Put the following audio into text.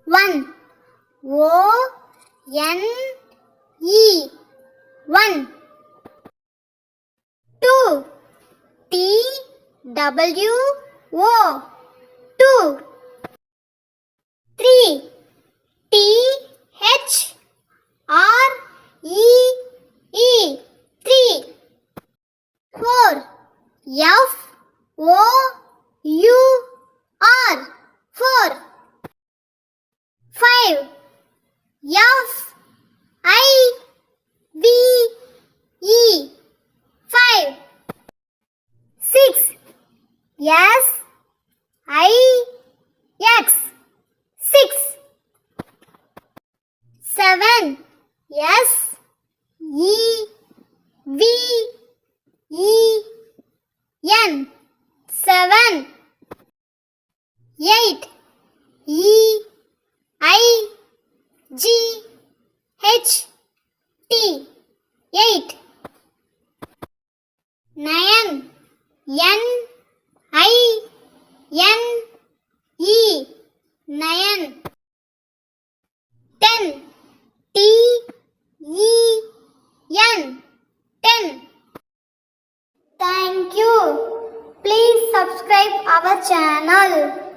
one. O-N-E, one. Two. T-W-O, two. Three. T-H-R-E-E, three. Four. F-O-U-R, four. Five. F-I-V-E, five. Six. S-I-X, six. Seven. S-E-V-E-N, seven. Eight. E-I-G-H-T, eight. Nine. N-I-N-E, nine. 10. T-E-N, ten. Thank you. Please subscribe our channel.